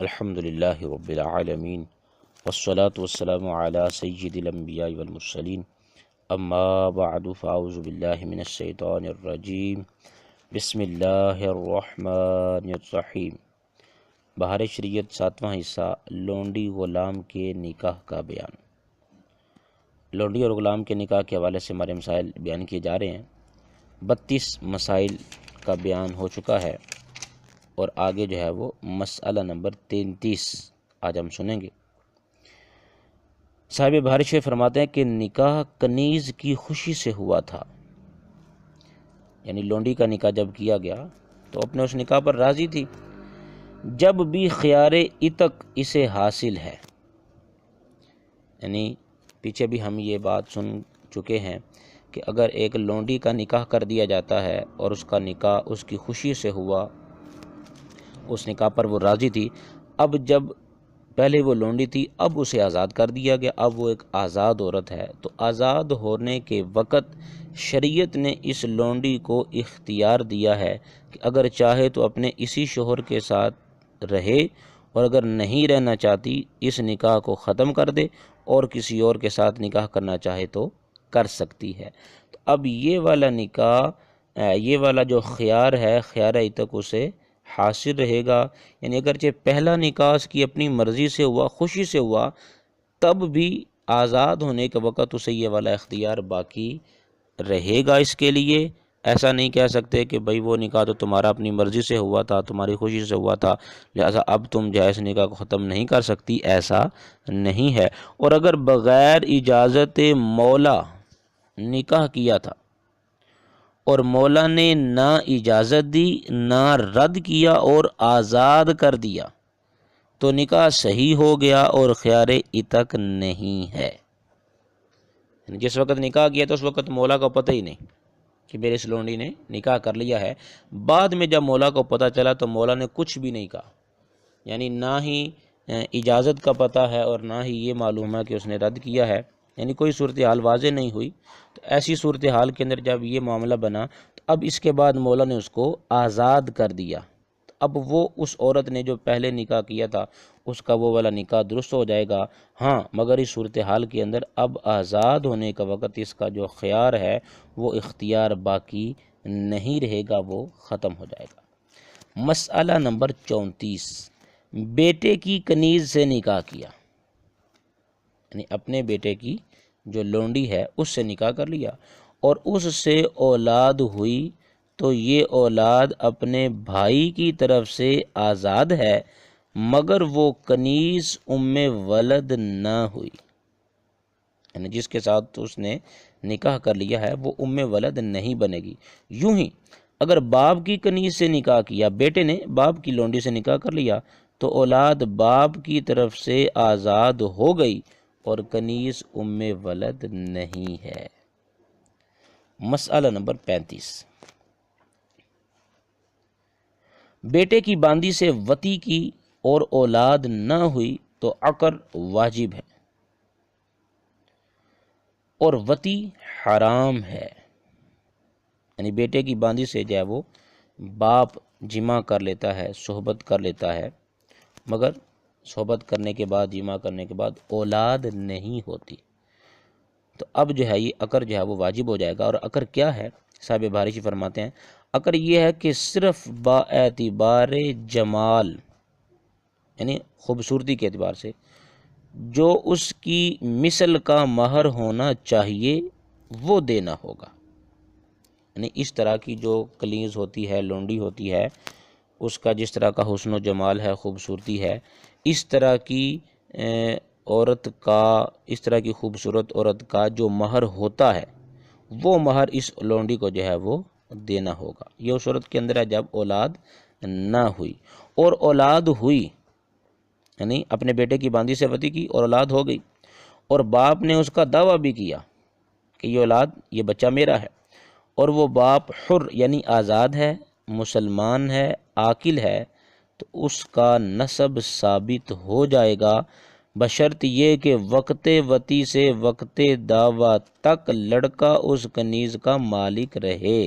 الحمدللہ رب العالمین والصلاة والسلام علی سید الانبیاء والمرسلین اما بعد فاعوذ باللہ من الشیطان الرجیم بسم اللہ الرحمن الرحیم۔ بہار شریعت 7واں حصہ لونڈی غلام کے نکاح کا بیان۔ لونڈی اور غلام کے نکاح کے حوالے سے ہمارے مسائل بیان کیے جا رہے ہیں۔ 32 مسائل کا بیان ہو چکا ہے اور آگے جو ہے وہ مسئلہ نمبر 33 آج ہم سنیں گے۔ صاحب بہار شریف فرماتے ہیں کہ نکاح کنیز کی خوشی سے ہوا تھا، یعنی لونڈی کا نکاح جب کیا گیا تو اپنے اس نکاح پر راضی تھی، جب بھی خیار عتق اسے حاصل ہے۔ یعنی پیچھے بھی ہم یہ بات سن چکے ہیں کہ اگر ایک لونڈی کا نکاح کر دیا جاتا ہے اور اس کا نکاح اس کی خوشی سے ہوا، اس نکاح پر وہ راضی تھی، اب جب پہلے وہ لونڈی تھی اب اسے آزاد کر دیا گیا، اب وہ ایک آزاد عورت ہے، تو آزاد ہونے کے وقت شریعت نے اس لونڈی کو اختیار دیا ہے کہ اگر چاہے تو اپنے اسی شوہر کے ساتھ رہے، اور اگر نہیں رہنا چاہتی اس نکاح کو ختم کر دے اور کسی اور کے ساتھ نکاح کرنا چاہے تو کر سکتی ہے۔ تو اب یہ والا نکاح، یہ والا جو خیار ہے، خیار عتق اسے حاصل رہے گا۔ یعنی اگرچہ پہلا نکاح اس کی اپنی مرضی سے ہوا، خوشی سے ہوا، تب بھی آزاد ہونے کے وقت اسے یہ والا اختیار باقی رہے گا اس کے لیے۔ ایسا نہیں کہہ سکتے کہ بھئی وہ نکاح تو تمہارا اپنی مرضی سے ہوا تھا، تمہاری خوشی سے ہوا تھا، لہذا اب تم جائز نکاح کو ختم نہیں کر سکتی، ایسا نہیں ہے۔ اور اگر بغیر اجازت مولا نکاح کیا تھا اور مولا نے نہ اجازت دی نہ رد کیا اور آزاد کر دیا تو نکاح صحیح ہو گیا اور خیار عتق نہیں ہے۔ جس وقت نکاح کیا تو اس وقت مولا کو پتہ ہی نہیں کہ میرے اس لونڈی نے نکاح کر لیا ہے۔ بعد میں جب مولا کو پتہ چلا تو مولا نے کچھ بھی نہیں کہا، یعنی نہ ہی اجازت کا پتہ ہے اور نہ ہی یہ معلوم ہے کہ اس نے رد کیا ہے، یعنی کوئی صورتحال واضح نہیں ہوئی۔ تو ایسی صورتحال کے اندر جب یہ معاملہ بنا تو اب اس کے بعد مولا نے اس کو آزاد کر دیا، اب وہ اس عورت نے جو پہلے نکاح کیا تھا اس کا وہ والا نکاح درست ہو جائے گا۔ ہاں مگر اس صورتحال کے اندر اب آزاد ہونے کا وقت اس کا جو خیار ہے وہ اختیار باقی نہیں رہے گا، وہ ختم ہو جائے گا۔ مسئلہ نمبر 34، بیٹے کی کنیز سے نکاح کیا، یعنی اپنے بیٹے کی جو لونڈی ہے اس سے نکاح کر لیا اور اس سے اولاد ہوئی، تو یہ اولاد اپنے بھائی کی طرف سے آزاد ہے مگر وہ کنیز ام ولد نہ ہوئی، یعنی جس کے ساتھ اس نے نکاح کر لیا ہے وہ ام ولد نہیں بنے گی۔ یوں ہی اگر باپ کی کنیز سے نکاح کیا، بیٹے نے باپ کی لونڈی سے نکاح کر لیا تو اولاد باپ کی طرف سے آزاد ہو گئی اور کنیز ام ولد نہیں ہے۔ مسئلہ نمبر 35، بیٹے کی باندی سے وطی کی اور اولاد نہ ہوئی تو عقر واجب ہے اور وطی حرام ہے، یعنی بیٹے کی باندی سے جو ہے وہ باپ جمع کر لیتا ہے، صحبت کر لیتا ہے، مگر صحبت کرنے کے بعد، جمع کرنے کے بعد اولاد نہیں ہوتی، تو اب جو ہے یہ عقر جو ہے وہ واجب ہو جائے گا۔ اور عقر کیا ہے؟ صاحب بارشی فرماتے ہیں عقر یہ ہے کہ صرف با اعتبار جمال، یعنی خوبصورتی کے اعتبار سے جو اس کی مثل کا مہر ہونا چاہیے وہ دینا ہوگا، یعنی اس طرح کی جو کنیز ہوتی ہے، لونڈی ہوتی ہے، اس کا جس طرح کا حسن و جمال ہے، خوبصورتی ہے، اس طرح کی عورت کا، اس طرح کی خوبصورت عورت کا جو مہر ہوتا ہے وہ مہر اس لونڈی کو جو ہے وہ دینا ہوگا۔ یہ اس عورت کے اندر ہے جب اولاد نہ ہوئی، اور اولاد ہوئی یعنی اپنے بیٹے کی باندی سے وطی کی اور اولاد ہو گئی اور باپ نے اس کا دعویٰ بھی کیا کہ یہ اولاد، یہ بچہ میرا ہے، اور وہ باپ حر یعنی آزاد ہے، مسلمان ہے، عاقل ہے، تو اس کا نسب ثابت ہو جائے گا بشرط یہ کہ وقت وطی سے وقت دعویٰ تک لڑکا اس کنیز کا مالک رہے۔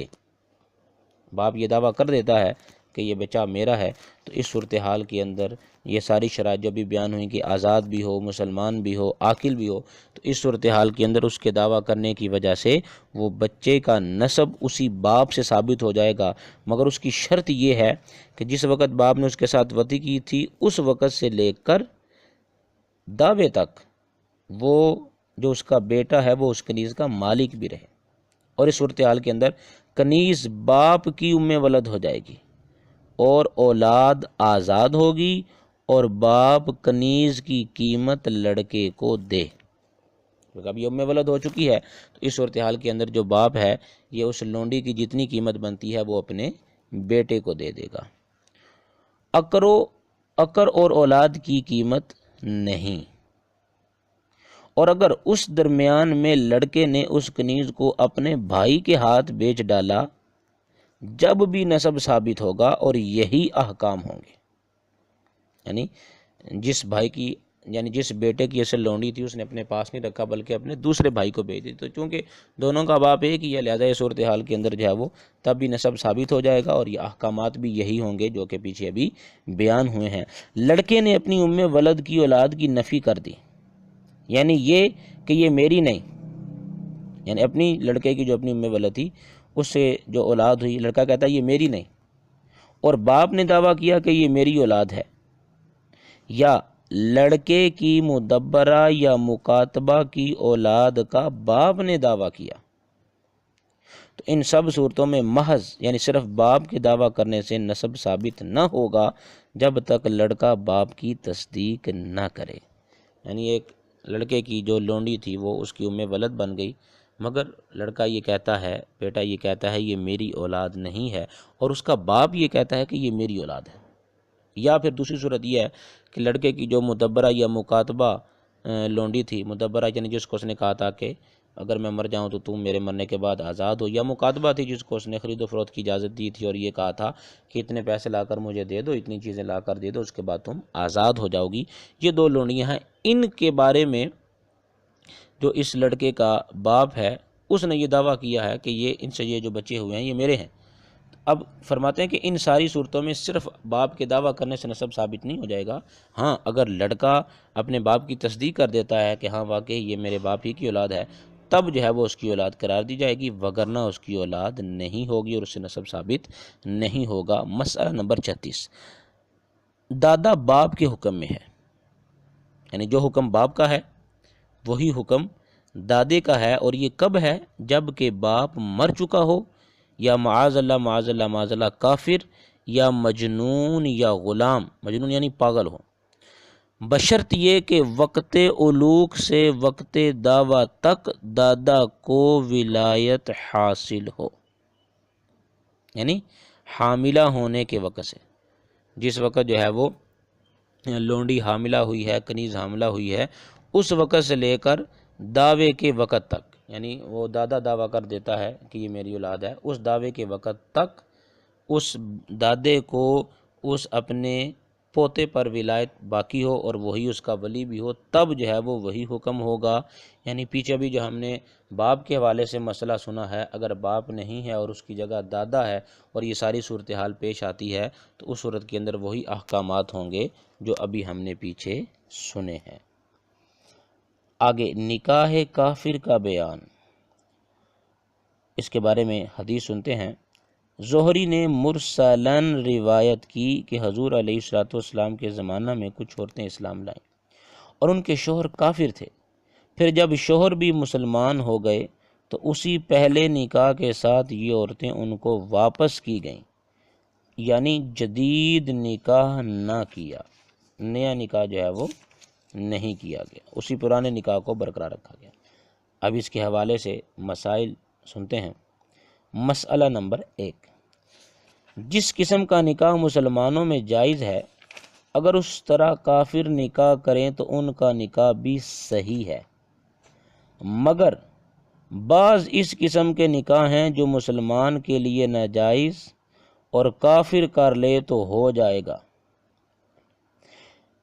باپ یہ دعویٰ کر دیتا ہے کہ یہ بچہ میرا ہے، تو اس صورتحال کے اندر یہ ساری شرائط جو بھی بیان ہوئی کہ آزاد بھی ہو، مسلمان بھی ہو، عاقل بھی ہو، تو اس صورتحال کے اندر اس کے دعویٰ کرنے کی وجہ سے وہ بچے کا نسب اسی باپ سے ثابت ہو جائے گا، مگر اس کی شرط یہ ہے کہ جس وقت باپ نے اس کے ساتھ وطی کی تھی اس وقت سے لے کر دعوے تک وہ جو اس کا بیٹا ہے وہ اس کنیز کا مالک بھی رہے۔ اور اس صورتحال کے اندر کنیز باپ کی ام ولد ہو جائے گی اور اولاد آزاد ہوگی، اور باپ کنیز کی قیمت لڑکے کو دے، کیونکہ اب یہ ام ولد ہو چکی ہے۔ تو اس صورتحال کے اندر جو باپ ہے یہ اس لونڈی کی جتنی قیمت بنتی ہے وہ اپنے بیٹے کو دے دے گا۔ عقر اور اولاد کی قیمت نہیں، اور اگر اس درمیان میں لڑکے نے اس کنیز کو اپنے بھائی کے ہاتھ بیچ ڈالا جب بھی نسب ثابت ہوگا، اور یہی احکام ہوں گے، یعنی جس بھائی کی یعنی جس بیٹے کی اصل لونڈی تھی اس نے اپنے پاس نہیں رکھا بلکہ اپنے دوسرے بھائی کو بیچ دی، تو چونکہ دونوں کا باپ ایک ہی ہے لہذا یہ صورتحال کے اندر جو ہے وہ تب بھی نسب ثابت ہو جائے گا، اور یہ احکامات بھی یہی ہوں گے جو کہ پیچھے ابھی بیان ہوئے ہیں۔ لڑکے نے اپنی ام ولد کی اولاد کی نفی کر دی، یعنی یہ کہ یہ میری نہیں، یعنی اپنی لڑکے کی جو اپنی ام ولد تھی اس سے جو اولاد ہوئی، لڑکا کہتا ہے یہ میری نہیں، اور باپ نے دعویٰ کیا کہ یہ میری اولاد ہے، یا لڑکے کی مدبرہ یا مکاتبہ کی اولاد کا باپ نے دعویٰ کیا، تو ان سب صورتوں میں محض یعنی صرف باپ کے دعویٰ کرنے سے نسب ثابت نہ ہوگا جب تک لڑکا باپ کی تصدیق نہ کرے۔ یعنی ایک لڑکے کی جو لونڈی تھی وہ اس کی ام ولد بن گئی، مگر لڑکا یہ کہتا ہے، بیٹا یہ کہتا ہے یہ میری اولاد نہیں ہے، اور اس کا باپ یہ کہتا ہے کہ یہ میری اولاد ہے۔ یا پھر دوسری صورت یہ ہے کہ لڑکے کی جو مدبرہ یا مکاتبہ لونڈی تھی، مدبرہ یعنی جس کو اس نے کہا تھا کہ اگر میں مر جاؤں تو تم میرے مرنے کے بعد آزاد ہو، یا مکاتبہ تھی جس کو اس نے خرید و فروخت کی اجازت دی تھی اور یہ کہا تھا کہ اتنے پیسے لا کر مجھے دے دو، اتنی چیزیں لا کر دے دو، اس کے بعد تم آزاد ہو جاؤ گی۔ یہ دو لونڈیاں ہیں، ان کے بارے میں جو اس لڑکے کا باپ ہے اس نے یہ دعویٰ کیا ہے کہ یہ ان سے یہ جو بچے ہوئے ہیں یہ میرے ہیں۔ اب فرماتے ہیں کہ ان ساری صورتوں میں صرف باپ کے دعویٰ کرنے سے نسب ثابت نہیں ہو جائے گا، ہاں اگر لڑکا اپنے باپ کی تصدیق کر دیتا ہے کہ ہاں واقعی یہ میرے باپ ہی کی اولاد ہے، تب جو ہے وہ اس کی اولاد قرار دی جائے گی، وگرنہ اس کی اولاد نہیں ہوگی اور اس سے نسب ثابت نہیں ہوگا۔ مسئلہ نمبر 36، دادا باپ کے حکم میں ہے، یعنی جو حکم باپ کا ہے وہی حکم دادے کا ہے، اور یہ کب ہے؟ جب کہ باپ مر چکا ہو، یا معاذ اللہ معاذ اللہ معاذ اللہ کافر، یا مجنون یا غلام، مجنون یعنی پاگل ہو، بشرط یہ کہ وقت علوق سے وقت دعویٰ تک دادا کو ولایت حاصل ہو، یعنی حاملہ ہونے کے وقت سے، جس وقت جو ہے وہ لونڈی حاملہ ہوئی ہے، کنیز حاملہ ہوئی ہے، اس وقت سے لے کر دعوے کے وقت تک، یعنی وہ دادا دعویٰ کر دیتا ہے کہ یہ میری اولاد ہے، اس دعوے کے وقت تک اس دادے کو اس اپنے پوتے پر ولایت باقی ہو اور وہی اس کا ولی بھی ہو، تب جو ہے وہ وہی حکم ہوگا۔ یعنی پیچھے بھی جو ہم نے باپ کے حوالے سے مسئلہ سنا ہے، اگر باپ نہیں ہے اور اس کی جگہ دادا ہے اور یہ ساری صورتحال پیش آتی ہے تو اس صورت کے اندر وہی احکامات ہوں گے جو ابھی ہم نے پیچھے سنے ہیں۔ آگے نکاح کافر کا بیان، اس کے بارے میں حدیث سنتے ہیں۔ زہری نے مرسلاً روایت کی کہ حضور علیہ الصلوۃ والسلام کے زمانہ میں کچھ عورتیں اسلام لائیں اور ان کے شوہر کافر تھے، پھر جب شوہر بھی مسلمان ہو گئے تو اسی پہلے نکاح کے ساتھ یہ عورتیں ان کو واپس کی گئیں، یعنی جدید نکاح نہ کیا، نیا نکاح جو ہے وہ نہیں کیا گیا، اسی پرانے نکاح کو برقرار رکھا گیا۔ اب اس کے حوالے سے مسائل سنتے ہیں۔ مسئلہ نمبر 1، جس قسم کا نکاح مسلمانوں میں جائز ہے اگر اس طرح کافر نکاح کریں تو ان کا نکاح بھی صحیح ہے، مگر بعض اس قسم کے نکاح ہیں جو مسلمان کے لیے ناجائز اور کافر کر لے تو ہو جائے گا۔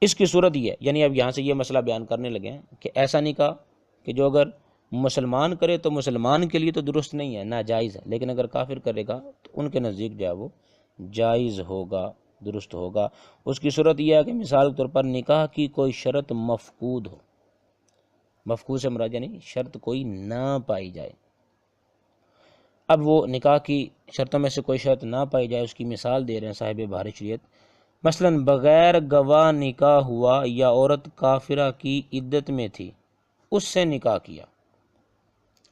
اس کی صورت یہ ہے، یعنی اب یہاں سے یہ مسئلہ بیان کرنے لگے ہیں کہ ایسا نکاح کہ جو اگر مسلمان کرے تو مسلمان کے لیے تو درست نہیں ہے، ناجائز ہے، لیکن اگر کافر کرے گا تو ان کے نزدیک جو ہے وہ جائز ہوگا، درست ہوگا۔ اس کی صورت یہ ہے کہ مثال کے طور پر نکاح کی کوئی شرط مفقود ہو، مفقود سے مراد یعنی شرط کوئی نہ پائی جائے۔ اب وہ نکاح کی شرطوں میں سے کوئی شرط نہ پائی جائے، اس کی مثال دے رہے ہیں صاحب بحر شریعت۔ مثلا بغیر گواہ نکاح ہوا یا عورت کافرہ کی عدت میں تھی، اس سے نکاح کیا۔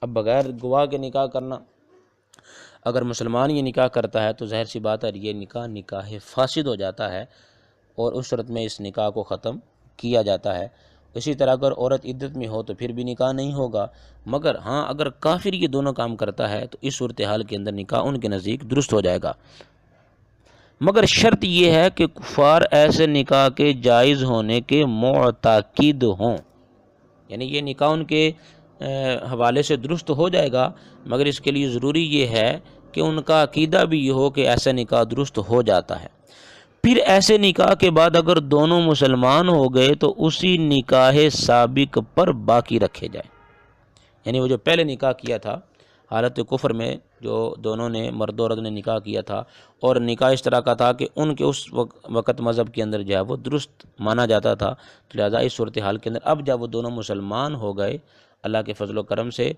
اب بغیر گواہ کے نکاح کرنا، اگر مسلمان یہ نکاح کرتا ہے تو ظاہر سی بات ہے یہ نکاح فاسد ہو جاتا ہے، اور اس صورت میں اس نکاح کو ختم کیا جاتا ہے۔ اسی طرح اگر عورت عدت میں ہو تو پھر بھی نکاح نہیں ہوگا، مگر ہاں اگر کافر یہ دونوں کام کرتا ہے تو اس صورتحال کے اندر نکاح ان کے نزدیک درست ہو جائے گا۔ مگر شرط یہ ہے کہ کفار ایسے نکاح کے جائز ہونے کے معتقد ہوں، یعنی یہ نکاح ان کے حوالے سے درست ہو جائے گا، مگر اس کے لیے ضروری یہ ہے کہ ان کا عقیدہ بھی یہ ہو کہ ایسا نکاح درست ہو جاتا ہے۔ پھر ایسے نکاح کے بعد اگر دونوں مسلمان ہو گئے تو اسی نکاح سابق پر باقی رکھے جائیں، یعنی وہ جو پہلے نکاح کیا تھا حالت کفر میں، جو دونوں نے مرد و عورت نے نکاح کیا تھا، اور نکاح اس طرح کا تھا کہ ان کے اس وقت مذہب کے اندر جو ہے وہ درست مانا جاتا تھا، لہٰذا اس صورتحال کے اندر اب جب وہ دونوں مسلمان ہو گئے اللہ کے فضل و کرم سے،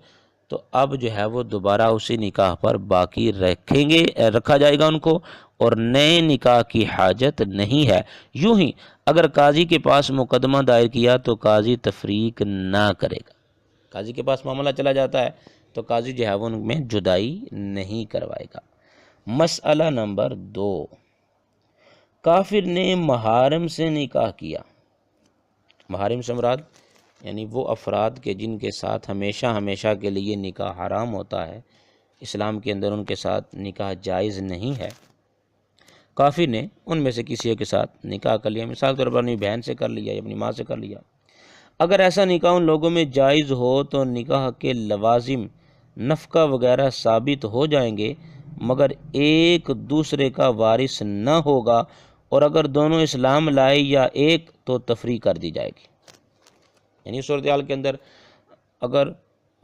تو اب جو ہے وہ دوبارہ اسی نکاح پر باقی رکھا جائے گا ان کو، اور نئے نکاح کی حاجت نہیں ہے۔ یوں ہی اگر قاضی کے پاس مقدمہ دائر کیا تو قاضی تفریق نہ کرے گا، قاضی کے پاس معاملہ چلا جاتا ہے تو قاضی جو ہے وہ ان میں جدائی نہیں کروائے گا۔ مسئلہ نمبر 2، کافر نے محارم سے نکاح کیا۔ محارم سے مراد یعنی وہ افراد کے جن کے ساتھ ہمیشہ کے لیے نکاح حرام ہوتا ہے، اسلام کے اندر ان کے ساتھ نکاح جائز نہیں ہے، کافر نے ان میں سے کسی ایک کے ساتھ نکاح کر لیا، مثال کے طور پر اپنی بہن سے کر لیا یا اپنی ماں سے کر لیا۔ اگر ایسا نکاح ان لوگوں میں جائز ہو تو نکاح کے لوازم نفقہ وغیرہ ثابت ہو جائیں گے، مگر ایک دوسرے کا وارث نہ ہوگا، اور اگر دونوں اسلام لائے یا ایک تو تفریق کر دی جائے گی۔ یعنی صورتحال کے اندر اگر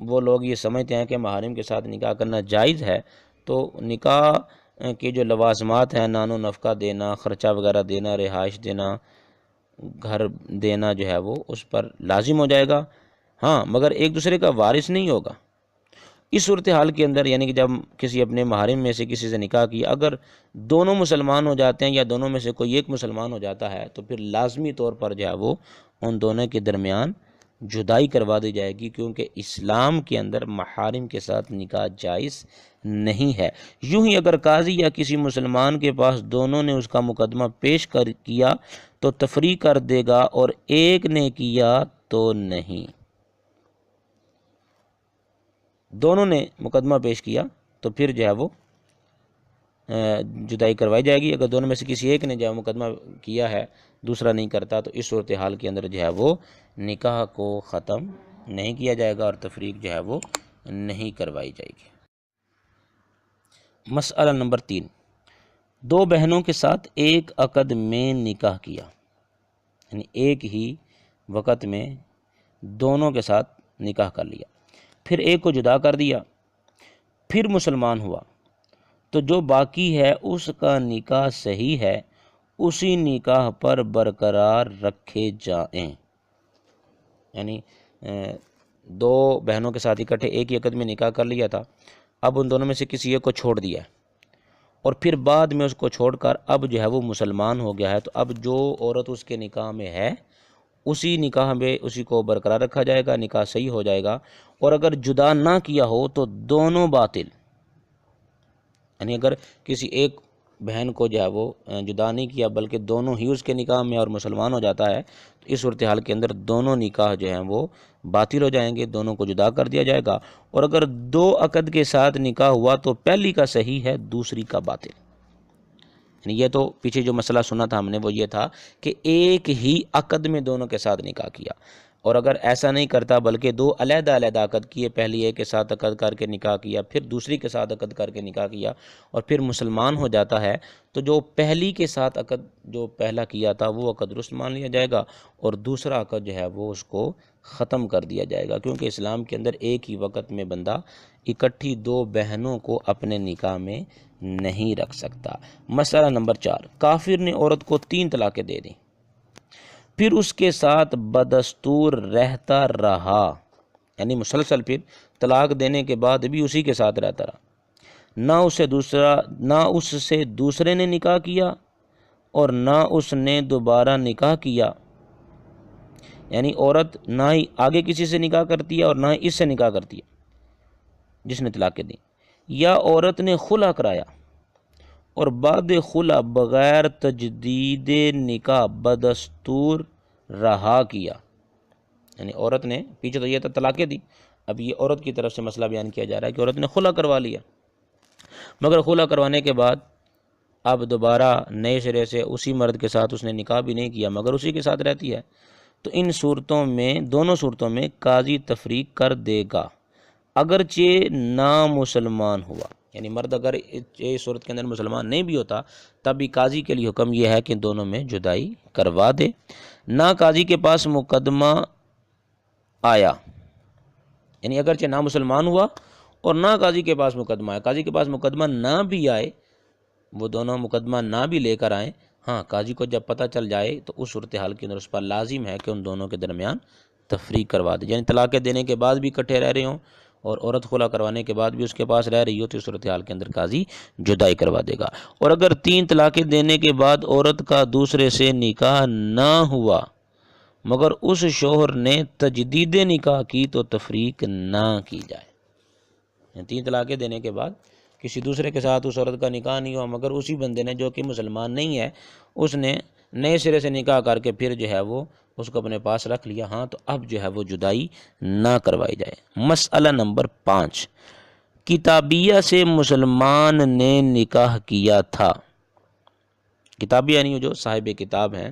وہ لوگ یہ سمجھتے ہیں کہ محارم کے ساتھ نکاح کرنا جائز ہے، تو نکاح کے جو لوازمات ہیں، نان و نفقہ دینا، خرچہ وغیرہ دینا، رہائش دینا، گھر دینا جو ہے وہ اس پر لازم ہو جائے گا، ہاں مگر ایک دوسرے کا وارث نہیں ہوگا۔ اس صورتحال کے اندر یعنی کہ جب کسی اپنے محارم میں سے کسی سے نکاح کیا، اگر دونوں مسلمان ہو جاتے ہیں یا دونوں میں سے کوئی ایک مسلمان ہو جاتا ہے تو پھر لازمی طور پر جو ہے وہ ان دونوں کے درمیان جدائی کروا دی جائے گی، کیونکہ اسلام کے اندر محارم کے ساتھ نکاح جائز نہیں ہے۔ یوں ہی اگر قاضی یا کسی مسلمان کے پاس دونوں نے اس کا مقدمہ پیش کیا تو تفریق کر دے گا، اور ایک نے کیا تو نہیں۔ دونوں نے مقدمہ پیش کیا تو پھر جو ہے وہ جدائی کروائی جائے گی۔ اگر دونوں میں سے کسی ایک نے جو ہے مقدمہ کیا ہے، دوسرا نہیں کرتا، تو اس صورتحال کے اندر جو ہے وہ نکاح کو ختم نہیں کیا جائے گا اور تفریق جو ہے وہ نہیں کروائی جائے گی۔ مسئلہ نمبر 3، 2 بہنوں کے ساتھ ایک عقد میں نکاح کیا، یعنی ایک ہی وقت میں دونوں کے ساتھ نکاح کر لیا، پھر ایک کو جدا کر دیا، پھر مسلمان ہوا، تو جو باقی ہے اس کا نکاح صحیح ہے، اسی نکاح پر برقرار رکھے جائیں۔ یعنی 2 بہنوں کے ساتھ اکٹھے ایک ہی عقد میں نکاح کر لیا تھا، اب ان دونوں میں سے کسی ایک کو چھوڑ دیا، اور پھر بعد میں اس کو چھوڑ کر اب جو ہے وہ مسلمان ہو گیا ہے، تو اب جو عورت اس کے نکاح میں ہے اسی نکاح میں اسی کو برقرار رکھا جائے گا، نکاح صحیح ہو جائے گا۔ اور اگر جدا نہ کیا ہو تو دونوں باطل، یعنی اگر کسی ایک بہن کو جو ہے وہ جدا نہیں کیا بلکہ دونوں ہی اس کے نکاح میں اور مسلمان ہو جاتا ہے، تو اس صورتحال کے اندر دونوں نکاح جو ہیں وہ باطل ہو جائیں گے، دونوں کو جدا کر دیا جائے گا۔ اور اگر 2 عقد کے ساتھ نکاح ہوا تو پہلی کا صحیح ہے، دوسری کا باطل۔ یعنی یہ تو پیچھے جو مسئلہ سنا تھا ہم نے وہ یہ تھا کہ ایک ہی عقد میں دونوں کے ساتھ نکاح کیا، اور اگر ایسا نہیں کرتا بلکہ دو علیحدہ علیحدہ عقد کیے، پہلی ایک کے ساتھ عقد کر کے نکاح کیا، پھر دوسری کے ساتھ عقد کر کے نکاح کیا اور پھر مسلمان ہو جاتا ہے، تو جو پہلی کے ساتھ عقد جو پہلا کیا تھا وہ عقد درست مان لیا جائے گا اور دوسرا عقد جو ہے وہ اس کو ختم کر دیا جائے گا، کیونکہ اسلام کے اندر ایک ہی وقت میں بندہ اکٹھی دو بہنوں کو اپنے نکاح میں نہیں رکھ سکتا۔ مسئلہ نمبر 4، کافر نے عورت کو 3 طلاقیں دے دیں، پھر اس کے ساتھ بدستور رہتا رہا، یعنی مسلسل پھر طلاق دینے کے بعد بھی اسی کے ساتھ رہتا رہا، نہ اس سے دوسرے نے نکاح کیا اور نہ اس نے دوبارہ نکاح کیا، یعنی عورت نہ ہی آگے کسی سے نکاح کرتی ہے اور نہ ہی اس سے نکاح کرتی ہے جس نے طلاقیں دیں، یا عورت نے خلع کرایا اور بعد خلع بغیر تجدید نکاح بدستور رہا کیا، یعنی عورت نے پیچھے تو یہ تھا طلاقیں دی، اب یہ عورت کی طرف سے مسئلہ بیان کیا جا رہا ہے کہ عورت نے خلع کروا لیا، مگر خلع کروانے کے بعد اب دوبارہ نئے سرے سے اسی مرد کے ساتھ اس نے نکاح بھی نہیں کیا مگر اسی کے ساتھ رہتی ہے، تو ان صورتوں میں دونوں صورتوں میں قاضی تفریق کر دے گا اگرچہ نامسلمان ہوا، یعنی مرد اگر اس صورت کے اندر مسلمان نہیں بھی ہوتا تب بھی قاضی کے لیے حکم یہ ہے کہ دونوں میں جدائی کروا دے۔ نہ قاضی کے پاس مقدمہ آیا، یعنی اگرچہ نامسلمان ہوا اور نہ قاضی کے پاس مقدمہ آیا، قاضی کے پاس مقدمہ نہ بھی آئے، وہ دونوں مقدمہ نہ بھی لے کر آئیں، ہاں قاضی کو جب پتہ چل جائے تو اس صورتحال کے اندر اس پر لازم ہے کہ ان دونوں کے درمیان تفریق کروا دے، یعنی طلاقیں دینے کے بعد بھی اکٹھے رہ رہے ہوں اور عورت خلع کروانے کے بعد بھی اس کے پاس رہ رہی ہو تو اس صورتحال کے اندر قاضی جدائی کروا دے گا۔ اور اگر 3 طلاقیں دینے کے بعد عورت کا دوسرے سے نکاح نہ ہوا مگر اس شوہر نے تجدید نکاح کی تو تفریق نہ کی جائے، یعنی 3 طلاقیں دینے کے بعد کسی دوسرے کے ساتھ اس عورت کا نکاح نہیں ہوا مگر اسی بندے نے جو کہ مسلمان نہیں ہے اس نے نئے سرے سے نکاح کر کے پھر جو ہے وہ اس کو اپنے پاس رکھ لیا، ہاں تو اب جو ہے وہ جدائی نہ کروائی جائے۔ مسئلہ نمبر 5، کتابیہ سے مسلمان نے نکاح کیا تھا، کتابیہ یعنی جو صاحب کتاب ہیں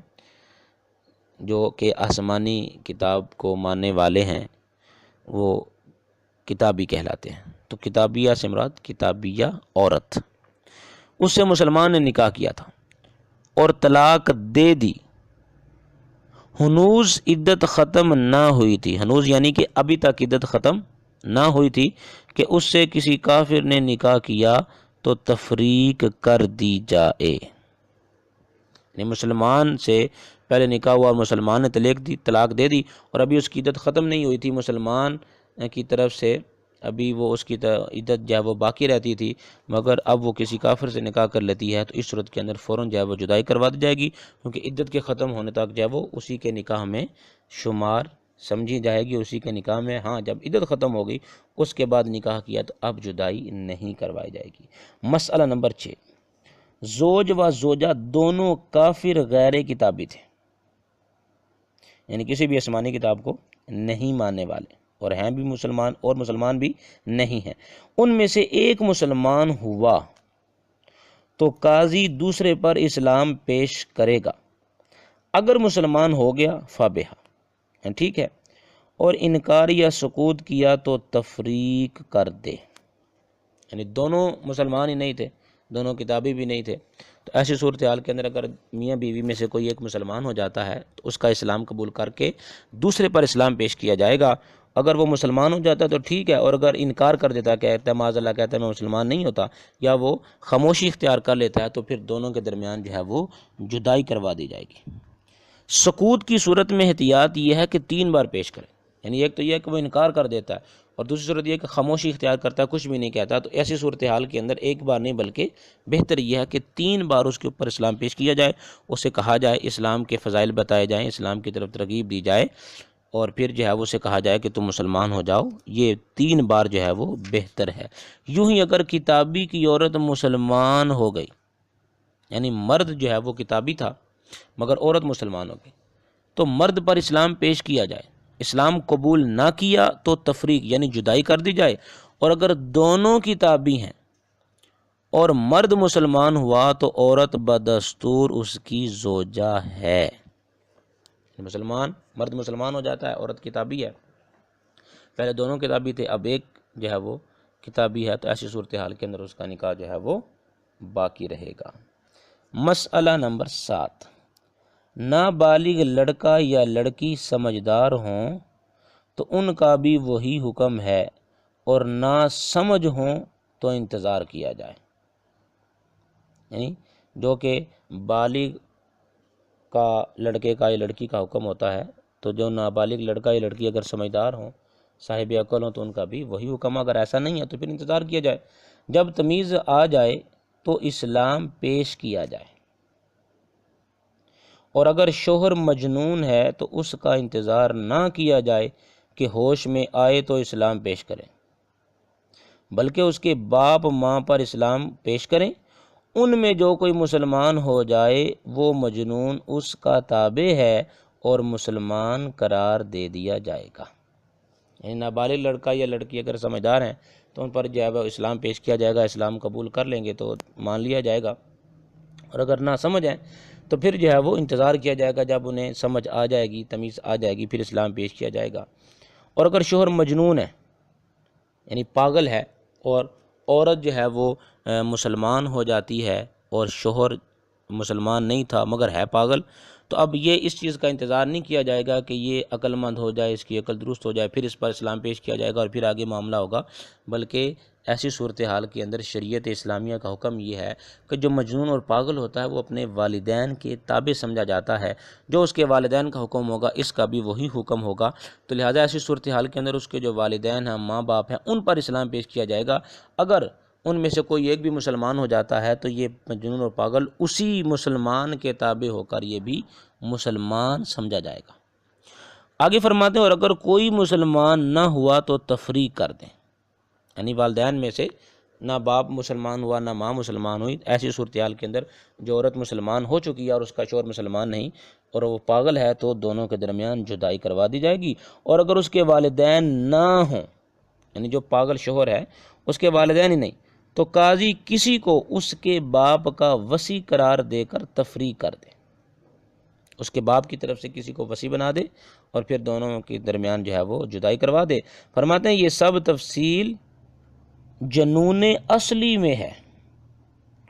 جو کہ آسمانی کتاب کو ماننے والے ہیں وہ کتابی کہلاتے ہیں، تو کتابیہ سے مراد کتابیہ عورت، اس سے مسلمان نے نکاح کیا تھا اور طلاق دے دی، ہنوز عدت ختم نہ ہوئی تھی، ہنوز یعنی کہ ابھی تک عدت ختم نہ ہوئی تھی کہ اس سے کسی کافر نے نکاح کیا تو تفریق کر دی جائے، یعنی مسلمان سے پہلے نکاح ہوا اور مسلمان نے طلاق دے دی اور ابھی اس کی عدت ختم نہیں ہوئی تھی، مسلمان کی طرف سے ابھی وہ اس کی عدت جو ہے وہ باقی رہتی تھی مگر اب وہ کسی کافر سے نکاح کر لیتی ہے تو اس صورت کے اندر فوراً جو ہے وہ جدائی کروا دی جائے گی، کیونکہ عدت کے ختم ہونے تک جو ہے وہ اسی کے نکاح میں شمار سمجھی جائے گی، اسی کے نکاح میں، ہاں جب عدت ختم ہوگی اس کے بعد نکاح کیا تو اب جدائی نہیں کروائی جائے گی۔ مسئلہ نمبر 6، زوج و زوجہ دونوں کافر غیر کتابی تھے، یعنی کسی بھی آسمانی کتاب کو نہیں ماننے والے اور ہیں بھی مسلمان اور مسلمان بھی نہیں ہیں، ان میں سے ایک مسلمان ہوا تو قاضی دوسرے پر اسلام پیش کرے گا، اگر مسلمان ہو گیا فابہا، ٹھیک ہے، اور انکار یا سکوت کیا تو تفریق کر دے، یعنی دونوں مسلمان ہی نہیں تھے، دونوں کتابی بھی نہیں تھے، تو ایسی صورتحال کے اندر اگر میاں بیوی میں سے کوئی ایک مسلمان ہو جاتا ہے تو اس کا اسلام قبول کر کے دوسرے پر اسلام پیش کیا جائے گا، اگر وہ مسلمان ہو جاتا ہے تو ٹھیک ہے، اور اگر انکار کر دیتا ہے، کہتا ہے معاذ اللہ کہتا ہے میں مسلمان نہیں ہوتا یا وہ خاموشی اختیار کر لیتا ہے تو پھر دونوں کے درمیان جو ہے وہ جدائی کروا دی جائے گی۔ سکوت کی صورت میں احتیاط یہ ہے کہ 3 بار پیش کرے، یعنی ایک تو یہ ہے کہ وہ انکار کر دیتا ہے اور دوسری صورت یہ ہے کہ خاموشی اختیار کرتا ہے، کچھ بھی نہیں کہتا، تو ایسی صورتحال کے اندر ایک بار نہیں بلکہ بہتر یہ ہے کہ 3 بار اس کے اوپر اسلام پیش کیا جائے، اسے کہا جائے، اسلام کے فضائل بتائے جائیں، اسلام کی طرف ترغیب دی جائے اور پھر جو ہے وہ اسے کہا جائے کہ تم مسلمان ہو جاؤ، یہ 3 بار جو ہے وہ بہتر ہے۔ یوں ہی اگر کتابی کی عورت مسلمان ہو گئی، یعنی مرد جو ہے وہ کتابی تھا مگر عورت مسلمان ہو گئی، تو مرد پر اسلام پیش کیا جائے، اسلام قبول نہ کیا تو تفریق یعنی جدائی کر دی جائے، اور اگر دونوں کتابی ہیں اور مرد مسلمان ہوا تو عورت بدستور اس کی زوجہ ہے، مرد مسلمان ہو جاتا ہے، عورت کتابی ہے، پہلے دونوں کتابی تھے، اب ایک جو ہے وہ کتابی ہے، تو ایسی صورتحال کے اندر اس کا نکاح جو ہے وہ باقی رہے گا۔ مسئلہ نمبر 7، نابالغ لڑکا یا لڑکی سمجھدار ہوں تو ان کا بھی وہی حکم ہے، اور نہ سمجھ ہوں تو انتظار کیا جائے۔ یعنی جو کہ بالغ کا لڑکے کا یا لڑکی کا حکم ہوتا ہے، تو جو نابالغ لڑکا یا لڑکی اگر سمجھدار ہوں، صاحب عقل ہوں، تو ان کا بھی وہی حکم، اگر ایسا نہیں ہے تو پھر انتظار کیا جائے، جب تمیز آ جائے تو اسلام پیش کیا جائے، اور اگر شوہر مجنون ہے تو اس کا انتظار نہ کیا جائے کہ ہوش میں آئے تو اسلام پیش کریں، بلکہ اس کے باپ ماں پر اسلام پیش کریں، ان میں جو کوئی مسلمان ہو جائے وہ مجنون اس کا تابع ہے اور مسلمان قرار دے دیا جائے گا۔ یعنی نابالغ لڑکا یا لڑکی اگر سمجھدار ہیں تو ان پر جو ہے وہ اسلام پیش کیا جائے گا، اسلام قبول کر لیں گے تو مان لیا جائے گا، اور اگر نہ سمجھ ہیں تو پھر جو ہے وہ انتظار کیا جائے گا، جب انہیں سمجھ آ جائے گی، تمیز آ جائے گی، پھر اسلام پیش کیا جائے گا۔ اور اگر شوہر مجنون ہے یعنی پاگل ہے، اور عورت جو ہے وہ مسلمان ہو جاتی ہے اور شوہر مسلمان نہیں تھا مگر ہے پاگل، تو اب یہ اس چیز کا انتظار نہیں کیا جائے گا کہ یہ عقل مند ہو جائے، اس کی عقل درست ہو جائے، پھر اس پر اسلام پیش کیا جائے گا اور پھر آگے معاملہ ہوگا، بلکہ ایسی صورتحال کے اندر شریعت اسلامیہ کا حکم یہ ہے کہ جو مجنون اور پاگل ہوتا ہے وہ اپنے والدین کے تابع سمجھا جاتا ہے، جو اس کے والدین کا حکم ہوگا اس کا بھی وہی حکم ہوگا، تو لہٰذا ایسی صورتحال کے اندر اس کے جو والدین ہیں، ماں باپ ہیں، ان پر اسلام پیش کیا جائے گا۔ اگر ان میں سے کوئی ایک بھی مسلمان ہو جاتا ہے تو یہ مجنون اور پاگل اسی مسلمان کے تابع ہو کر یہ بھی مسلمان سمجھا جائے گا۔ آگے فرماتے ہیں اور اگر کوئی مسلمان نہ ہوا تو تفریق کر دیں، یعنی والدین میں سے نہ باپ مسلمان ہوا نہ ماں مسلمان ہوئی، ایسی صورتحال کے اندر جو عورت مسلمان ہو چکی ہے اور اس کا شوہر مسلمان نہیں اور وہ پاگل ہے تو دونوں کے درمیان جدائی کروا دی جائے گی، اور اگر اس کے والدین نہ ہوں، یعنی جو پاگل شوہر ہے اس کے والدین ہی نہیں، تو قاضی کسی کو اس کے باپ کا وصی قرار دے کر تفریق کر دے، اس کے باپ کی طرف سے کسی کو وصی بنا دے اور پھر دونوں کے درمیان جو ہے وہ جدائی کروا دے۔ فرماتے ہیں یہ سب تفصیل جنون اصلی میں ہے۔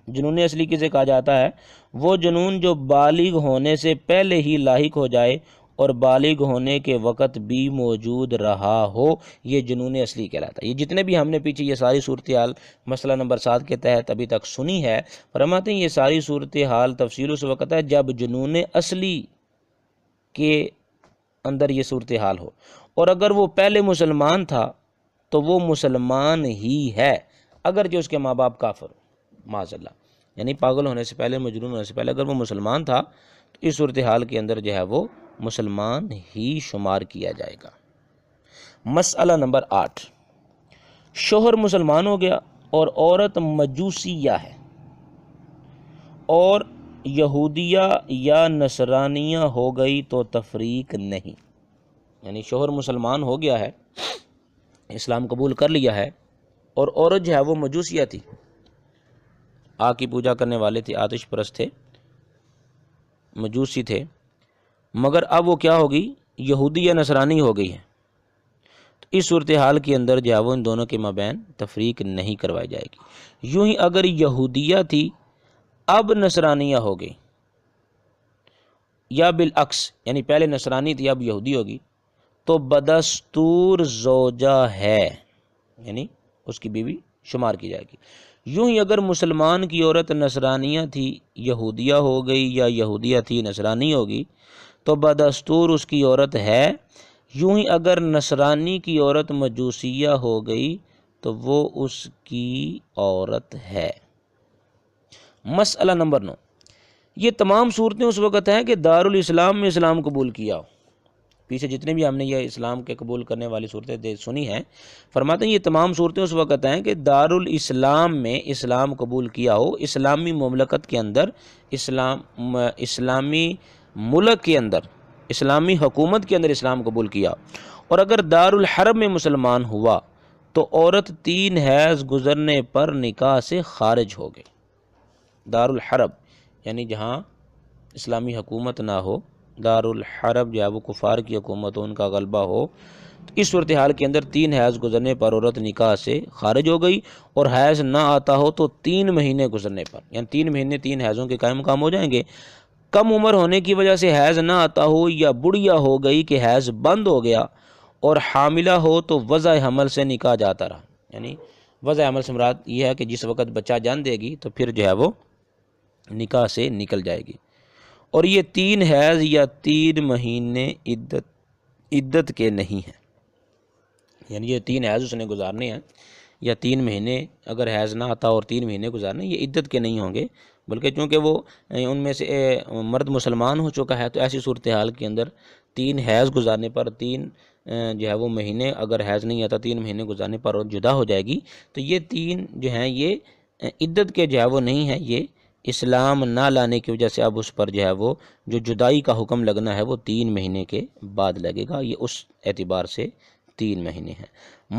جنون اصلی کسے کہا جاتا ہے؟ وہ جنون جو بالغ ہونے سے پہلے ہی لاحق ہو جائے اور بالغ ہونے کے وقت بھی موجود رہا ہو، یہ جنون اصلی کہلاتا ہے۔ یہ جتنے بھی ہم نے پیچھے یہ ساری صورتحال مسئلہ نمبر 7 کے تحت ابھی تک سنی ہے، فرماتے ہیں یہ ساری صورتحال تفصیل اس وقت ہے جب جنون اصلی کے اندر یہ صورتحال ہو، اور اگر وہ پہلے مسلمان تھا تو وہ مسلمان ہی ہے، اگر جو اس کے ماں باپ کافر ہو، معاذ اللہ، یعنی پاگل ہونے سے پہلے، مجنون ہونے سے پہلے اگر وہ مسلمان تھا تو اس صورتحال کے اندر جو ہے وہ مسلمان ہی شمار کیا جائے گا۔ مسئلہ نمبر 8، شوہر مسلمان ہو گیا اور عورت مجوسیہ ہے اور یہودیہ یا نصرانیہ ہو گئی تو تفریق نہیں، یعنی شوہر مسلمان ہو گیا ہے، اسلام قبول کر لیا ہے، اور عورت جو ہے وہ مجوسیہ تھی، آگ کی پوجا کرنے والے تھے، آتش پرست تھے، مجوسی تھے، مگر اب وہ کیا ہوگی؟ یہودی یا نصرانی ہو گئی ہے، تو اس صورتحال کے اندر جو ہے وہ ان دونوں کے مابین تفریق نہیں کروائی جائے گی۔ یوں ہی اگر یہودیہ تھی اب نصرانیہ ہو گئی، یا بالعکس یعنی پہلے نصرانی تھی اب یہودی ہوگی، تو بدستور زوجہ ہے، یعنی اس کی بیوی شمار کی جائے گی۔ یوں ہی اگر مسلمان کی عورت نصرانیہ تھی یہودیہ ہو گئی یا یہودیہ تھی نصرانی ہوگی تو بدستور اس کی عورت ہے۔ یوں ہی اگر نصرانی کی عورت مجوسیہ ہو گئی تو وہ اس کی عورت ہے۔ مسئلہ نمبر 9، یہ تمام صورتیں اس وقت ہیں کہ دارالاسلام میں اسلام قبول کیا ہو۔ پیچھے جتنے بھی ہم نے یہ اسلام کے قبول کرنے والی صورتیں سنی ہیں، فرماتے ہیں یہ تمام صورتیں اس وقت ہیں کہ دارالاسلام میں اسلام قبول کیا ہو، اسلامی مملکت کے اندر، اسلامی ملک کے اندر، اسلامی حکومت کے اندر اسلام قبول کیا، اور اگر دارالحرب میں مسلمان ہوا تو عورت 3 حیض گزرنے پر نکاح سے خارج ہو گئی۔ دارالحرب یعنی جہاں اسلامی حکومت نہ ہو، دارالحرب جو ہے وہ کفار کی حکومت ہو، ان کا غلبہ ہو، تو اس صورتحال کے اندر 3 حیض گزرنے پر عورت نکاح سے خارج ہو گئی، اور حیض نہ آتا ہو تو 3 مہینے گزرنے پر، یعنی 3 مہینے 3 حیضوں کے قائم مقام ہو جائیں گے۔ کم عمر ہونے کی وجہ سے حیض نہ آتا ہو، یا بڑھیا ہو گئی کہ حیض بند ہو گیا، اور حاملہ ہو تو وضع حمل سے نکاح جاتا رہا، یعنی وضع حمل سے مراد یہ ہے کہ جس وقت بچہ جان دے گی تو پھر جو ہے وہ نکاح سے نکل جائے گی، اور یہ 3 حیض یا 3 مہینے عدت کے نہیں ہیں، یعنی یہ 3 حیض اس نے گزارنے ہیں، یا 3 مہینے اگر حیض نہ آتا اور 3 مہینے گزارنے، یہ عدت کے نہیں ہوں گے، بلکہ چونکہ وہ ان میں سے مرد مسلمان ہو چکا ہے، تو ایسی صورتحال کے اندر 3 حیض گزارنے پر 3 جو ہے وہ مہینے، اگر حیض نہیں آتا 3 مہینے گزارنے پر جدا ہو جائے گی، تو یہ 3 جو ہیں یہ عدت کے جو ہے وہ نہیں ہیں، یہ اسلام نہ لانے کی وجہ سے اب اس پر جو ہے وہ جو جدائی کا حکم لگنا ہے وہ 3 مہینے کے بعد لگے گا، یہ اس اعتبار سے 3 مہینے ہیں۔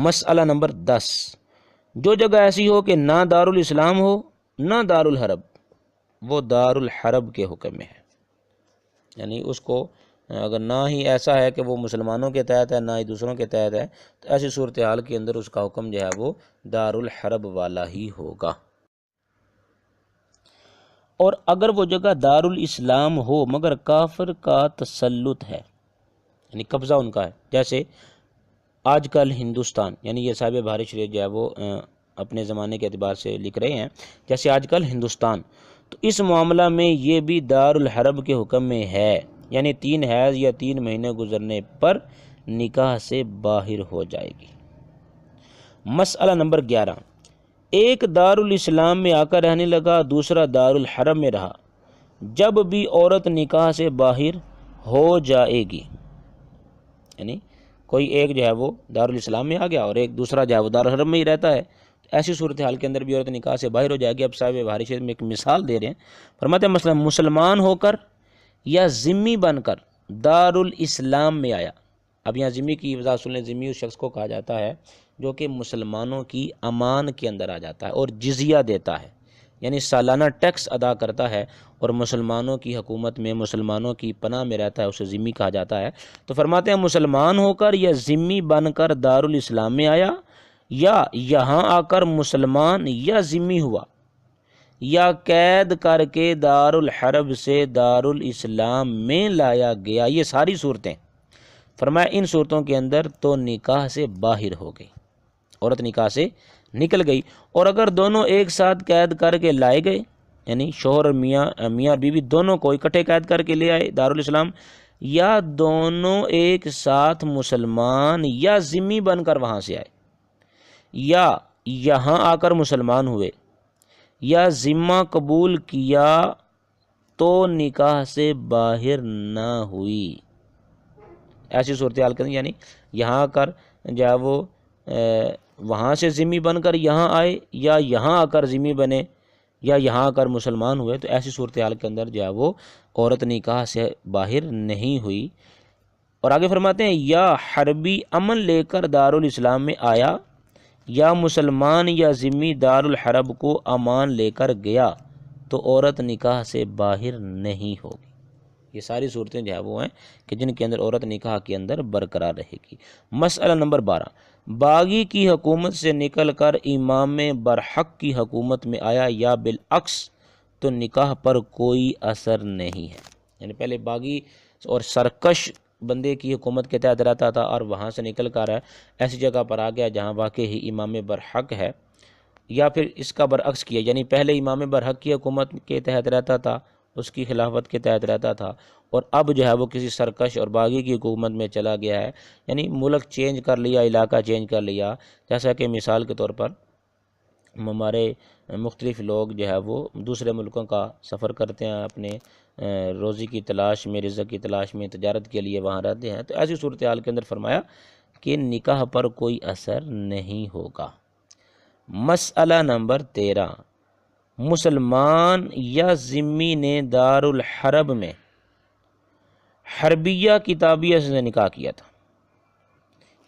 مسئلہ نمبر 10، جو جگہ ایسی ہو کہ نہ دارالاسلام ہو نہ دارالحرب، وہ دارالحرب کے حکم میں ہے، یعنی اس کو اگر نہ ہی ایسا ہے کہ وہ مسلمانوں کے تحت ہے، نہ ہی دوسروں کے تحت ہے، تو ایسی صورتحال کے اندر اس کا حکم جو ہے وہ دارالحرب والا ہی ہوگا۔ اور اگر وہ جگہ دارالاسلام ہو مگر کافر کا تسلط ہے، یعنی قبضہ ان کا ہے، جیسے آج کل ہندوستان، یعنی یہ صاحب بہار شریف جو ہے وہ اپنے زمانے کے اعتبار سے لکھ رہے ہیں، جیسے آج کل ہندوستان، تو اس معاملہ میں یہ بھی دارالحرب کے حکم میں ہے، یعنی 3 حیض یا 3 مہینے گزرنے پر نکاح سے باہر ہو جائے گی۔ مسئلہ نمبر 11، ایک دارالاسلام میں آ کر رہنے لگا، دوسرا دارالحرب میں رہا، جب بھی عورت نکاح سے باہر ہو جائے گی، یعنی کوئی ایک جو ہے وہ دارالاسلام میں آ گیا اور ایک دوسرا جو ہے وہ دارالحرب میں ہی رہتا ہے، ایسی صورتحال کے اندر بھی عورت نکاح سے باہر ہو جائے گی۔ اب صاحب بہار شریف میں ایک مثال دے رہے ہیں، فرماتے ہیں مثلا مسلمان ہو کر یا ذمی بن کر دارالاسلام میں آیا۔ اب یہاں ذمی کی وضاحت سن لیں، ذمی اس شخص کو کہا جاتا ہے جو کہ مسلمانوں کی امان کے اندر آ جاتا ہے اور جزیہ دیتا ہے، یعنی سالانہ ٹیکس ادا کرتا ہے اور مسلمانوں کی حکومت میں مسلمانوں کی پناہ میں رہتا ہے، اسے ذمی کہا جاتا ہے۔ تو فرماتے ہیں مسلمان ہو کر یا ذمی بن کر دارالاسلام میں آیا، یا یہاں آ کر مسلمان یا ذمی ہوا، یا قید کر کے دارالحرب سے دارالاسلام میں لایا گیا، یہ ساری صورتیں فرمایا ان صورتوں کے اندر تو نکاح سے باہر ہو گئی، عورت نکاح سے نکل گئی۔ اور اگر دونوں ایک ساتھ قید کر کے لائے گئے، یعنی شوہر اور میاں اور بیوی دونوں کو اکٹھے قید کر کے لے آئے دارالاسلام، یا دونوں ایک ساتھ مسلمان یا ذمی بن کر وہاں سے آئے، یا یہاں آ کر مسلمان ہوئے، یا ذمہ قبول کیا تو نکاح سے باہر نہ ہوئی، ایسی صورتحال کریں، یعنی یہاں آ کر جو ہے وہ وہاں سے ذمی بن کر یہاں آئے، یا یہاں آ کر ذمی بنے، یا یہاں آ کر مسلمان ہوئے، تو ایسی صورتحال کے اندر جو ہے وہ عورت نکاح سے باہر نہیں ہوئی۔ اور آگے فرماتے ہیں یا حربی امن لے کر دارالاسلام میں آیا، یا مسلمان یا ذمی دارالحرب کو امان لے کر گیا، تو عورت نکاح سے باہر نہیں ہوگی۔ یہ ساری صورتیں جو ہے وہ ہیں کہ جن کے اندر عورت نکاح کے اندر برقرار رہے گی۔ مسئلہ نمبر 12، باغی کی حکومت سے نکل کر امام برحق کی حکومت میں آیا یا بالعکس، تو نکاح پر کوئی اثر نہیں ہے، یعنی پہلے باغی اور سرکش بندے کی حکومت کے تحت رہتا تھا اور وہاں سے نکل کر ایسی جگہ پر آ گیا جہاں واقع ہی امام برحق ہے، یا پھر اس کا برعکس کیا، یعنی پہلے امام برحق کی حکومت کے تحت رہتا تھا، اس کی خلافت کے تحت رہتا تھا، اور اب جو ہے وہ کسی سرکش اور باغی کی حکومت میں چلا گیا ہے، یعنی ملک چینج کر لیا، علاقہ چینج کر لیا، جیسا کہ مثال کے طور پر ہمارے مختلف لوگ جو ہے وہ دوسرے ملکوں کا سفر کرتے ہیں، اپنے روزی کی تلاش میں، رزق کی تلاش میں، تجارت کے لیے وہاں رہتے ہیں، تو ایسی صورتحال کے اندر فرمایا کہ نکاح پر کوئی اثر نہیں ہوگا۔ مسئلہ نمبر 13، مسلمان یا ذمی نے دارالحرب میں حربیہ کتابیہ سے نکاح کیا تھا،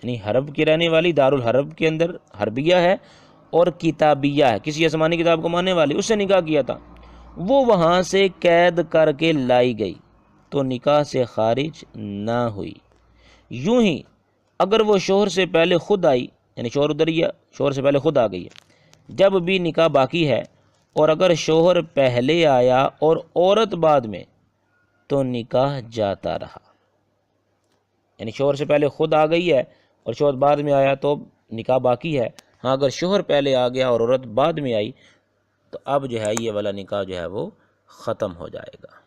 یعنی حرب کی رہنے والی دارالحرب کے اندر حربیہ ہے اور کتابیہ ہے، کسی آسمانی کتاب کو ماننے والی، اس سے نکاح کیا تھا، وہ وہاں سے قید کر کے لائی گئی، تو نکاح سے خارج نہ ہوئی۔ یوں ہی اگر وہ شوہر سے پہلے خود آئی، یعنی شوہر ادھر ہی ہے، شوہر سے پہلے خود آ گئی ہے، جب بھی نکاح باقی ہے، اور اگر شوہر پہلے آیا اور عورت بعد میں، تو نکاح جاتا رہا۔ یعنی شوہر سے پہلے خود آ گئی ہے اور شوہر بعد میں آیا تو نکاح باقی ہے۔ ہاں اگر شوہر پہلے آ گیا اور عورت بعد میں آئی تو اب جو ہے یہ والا نکاح جو ہے وہ ختم ہو جائے گا۔